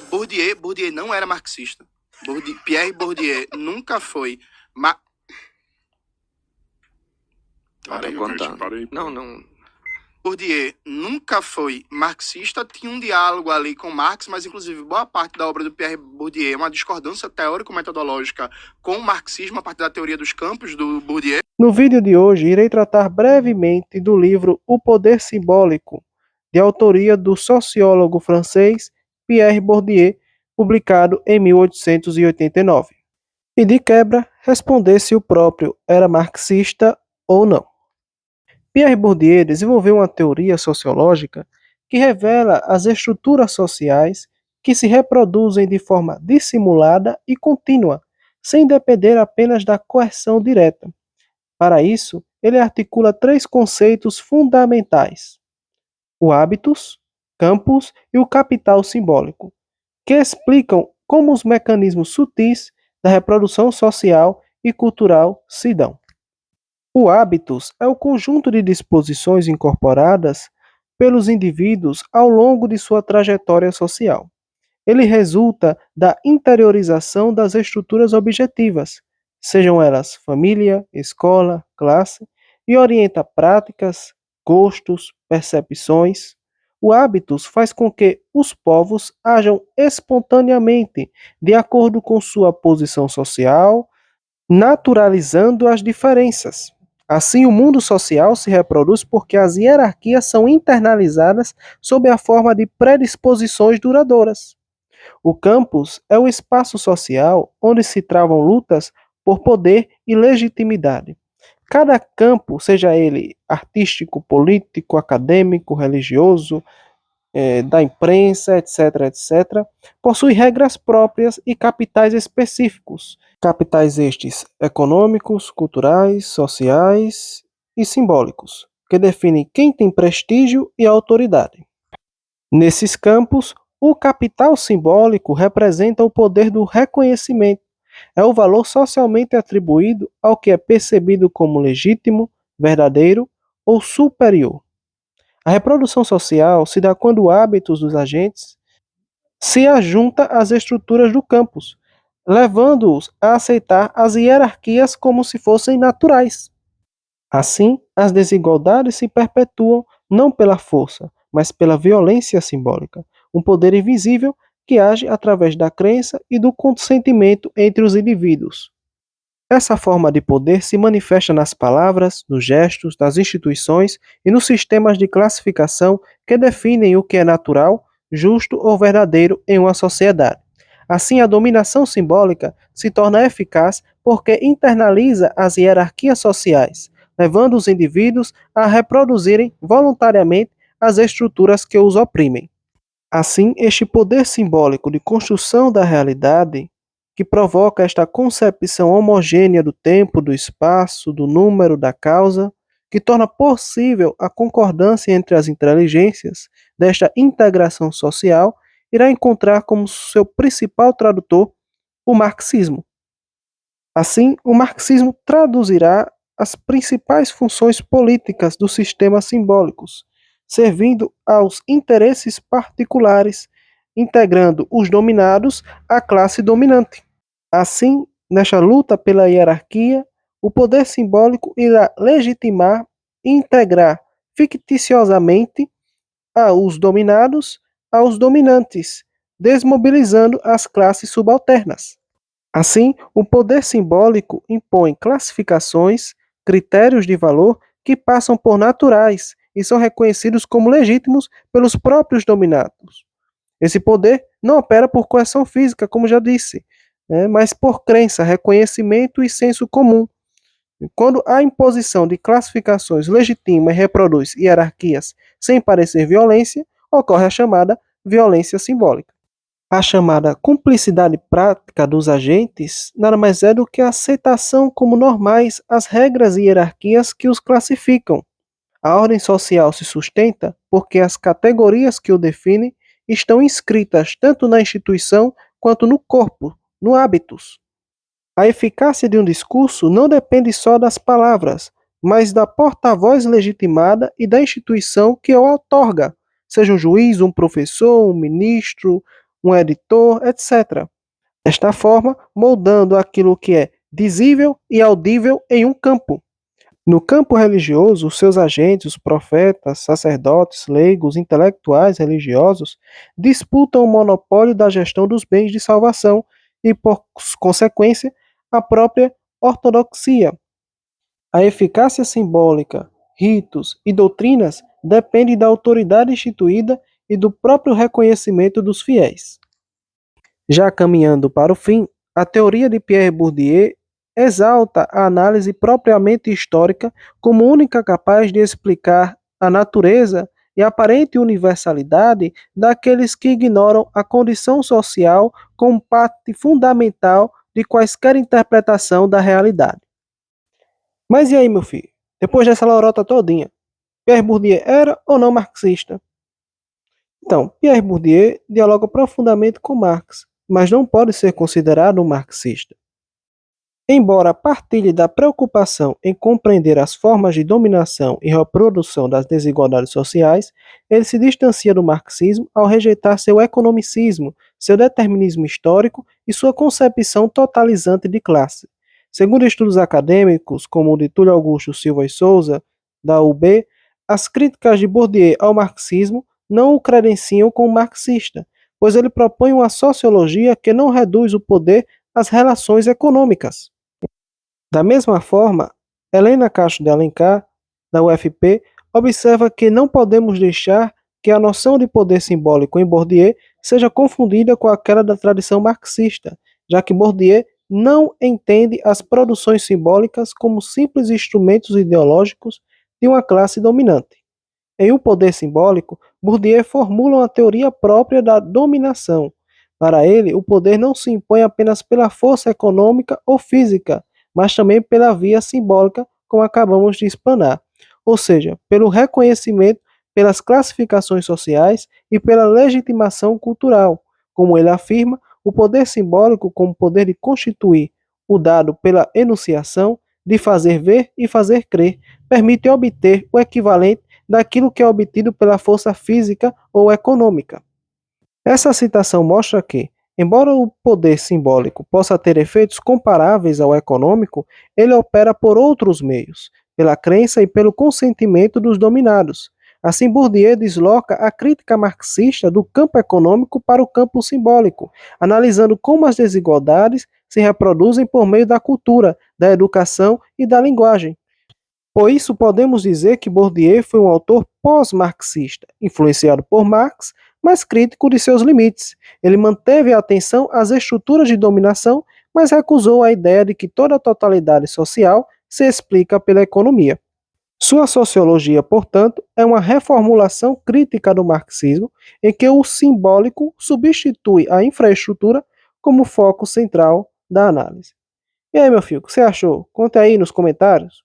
Bourdieu não era marxista. Pierre Bourdieu nunca foi. Parei. Não. Bourdieu nunca foi marxista, tinha um diálogo ali com Marx, mas inclusive boa parte da obra do Pierre Bourdieu é uma discordância teórico-metodológica com o marxismo a partir da teoria dos campos do Bourdieu. No vídeo de hoje, irei tratar brevemente do livro O Poder Simbólico, de autoria do sociólogo francês Pierre Bourdieu, publicado em 1889. E de quebra, responder se o próprio era marxista ou não. Pierre Bourdieu desenvolveu uma teoria sociológica que revela as estruturas sociais que se reproduzem de forma dissimulada e contínua, sem depender apenas da coerção direta. Para isso, ele articula 3 conceitos fundamentais: o hábitus, campus e o capital simbólico, que explicam como os mecanismos sutis da reprodução social e cultural se dão. O hábitus é o conjunto de disposições incorporadas pelos indivíduos ao longo de sua trajetória social. Ele resulta da interiorização das estruturas objetivas, sejam elas família, escola, classe, e orienta práticas, gostos, percepções. O hábitus faz com que os povos ajam espontaneamente, de acordo com sua posição social, naturalizando as diferenças. Assim, o mundo social se reproduz porque as hierarquias são internalizadas sob a forma de predisposições duradouras. O campus é o espaço social onde se travam lutas por poder e legitimidade. Cada campo, seja ele artístico, político, acadêmico, religioso, da imprensa, etc., possui regras próprias e capitais específicos. Capitais estes econômicos, culturais, sociais e simbólicos, que definem quem tem prestígio e autoridade. Nesses campos, o capital simbólico representa o poder do reconhecimento. É o valor socialmente atribuído ao que é percebido como legítimo, verdadeiro ou superior. A reprodução social se dá quando hábitos dos agentes se ajunta às estruturas do campus, levando-os a aceitar as hierarquias como se fossem naturais. Assim, as desigualdades se perpetuam não pela força, mas pela violência simbólica, um poder invisível que age através da crença e do consentimento entre os indivíduos. Essa forma de poder se manifesta nas palavras, nos gestos, nas instituições e nos sistemas de classificação que definem o que é natural, justo ou verdadeiro em uma sociedade. Assim, a dominação simbólica se torna eficaz porque internaliza as hierarquias sociais, levando os indivíduos a reproduzirem voluntariamente as estruturas que os oprimem. Assim, este poder simbólico de construção da realidade, que provoca esta concepção homogênea do tempo, do espaço, do número, da causa, que torna possível a concordância entre as inteligências desta integração social, irá encontrar como seu principal tradutor o marxismo. Assim, o marxismo traduzirá as principais funções políticas dos sistemas simbólicos, servindo aos interesses particulares, integrando os dominados à classe dominante. Assim, nesta luta pela hierarquia, o poder simbólico irá legitimar e integrar ficticiosamente os dominados aos dominantes, desmobilizando as classes subalternas. Assim, o poder simbólico impõe classificações, critérios de valor que passam por naturais e são reconhecidos como legítimos pelos próprios dominados. Esse poder não opera por coerção física, como já disse, mas por crença, reconhecimento e senso comum. Quando a imposição de classificações legitima e reproduz hierarquias sem parecer violência, ocorre a chamada violência simbólica. A chamada cumplicidade prática dos agentes nada mais é do que a aceitação como normais as regras e hierarquias que os classificam. A ordem social se sustenta porque as categorias que o definem estão inscritas tanto na instituição quanto no corpo, no hábitus. A eficácia de um discurso não depende só das palavras, mas da porta-voz legitimada e da instituição que o outorga, seja um juiz, um professor, um ministro, um editor, etc. Desta forma, moldando aquilo que é visível e audível em um campo. No campo religioso, os seus agentes, os profetas, sacerdotes, leigos, intelectuais religiosos, disputam o monopólio da gestão dos bens de salvação e, por consequência, a própria ortodoxia. A eficácia simbólica, ritos e doutrinas depende da autoridade instituída e do próprio reconhecimento dos fiéis. Já caminhando para o fim, a teoria de Pierre Bourdieu exalta a análise propriamente histórica como única capaz de explicar a natureza e a aparente universalidade daqueles que ignoram a condição social como parte fundamental de quaisquer interpretação da realidade. Mas e aí, meu filho? Depois dessa lorota todinha, Pierre Bourdieu era ou não marxista? Então, Pierre Bourdieu dialoga profundamente com Marx, mas não pode ser considerado um marxista. Embora partilhe da preocupação em compreender as formas de dominação e reprodução das desigualdades sociais, ele se distancia do marxismo ao rejeitar seu economicismo, seu determinismo histórico e sua concepção totalizante de classe. Segundo estudos acadêmicos, como o de Túlio Augusto Silva e Souza, da UB, as críticas de Bourdieu ao marxismo não o credenciam como marxista, pois ele propõe uma sociologia que não reduz o poder às relações econômicas. Da mesma forma, Helena Castro de Alencar, da UFP, observa que não podemos deixar que a noção de poder simbólico em Bourdieu seja confundida com aquela da tradição marxista, já que Bourdieu não entende as produções simbólicas como simples instrumentos ideológicos de uma classe dominante. Em O Poder Simbólico, Bourdieu formula uma teoria própria da dominação. Para ele, o poder não se impõe apenas pela força econômica ou física, mas também pela via simbólica, como acabamos de explanar, ou seja, pelo reconhecimento pelas classificações sociais e pela legitimação cultural. Como ele afirma, o poder simbólico, como poder de constituir o dado pela enunciação, de fazer ver e fazer crer, permite obter o equivalente daquilo que é obtido pela força física ou econômica. Essa citação mostra que, embora o poder simbólico possa ter efeitos comparáveis ao econômico, ele opera por outros meios, pela crença e pelo consentimento dos dominados. Assim, Bourdieu desloca a crítica marxista do campo econômico para o campo simbólico, analisando como as desigualdades se reproduzem por meio da cultura, da educação e da linguagem. Por isso, podemos dizer que Bourdieu foi um autor pós-marxista, influenciado por Marx, mas crítico de seus limites. Ele manteve a atenção às estruturas de dominação, mas recusou a ideia de que toda a totalidade social se explica pela economia. Sua sociologia, portanto, é uma reformulação crítica do marxismo, em que o simbólico substitui a infraestrutura como foco central da análise. E aí, meu filho, o que você achou? Conte aí nos comentários.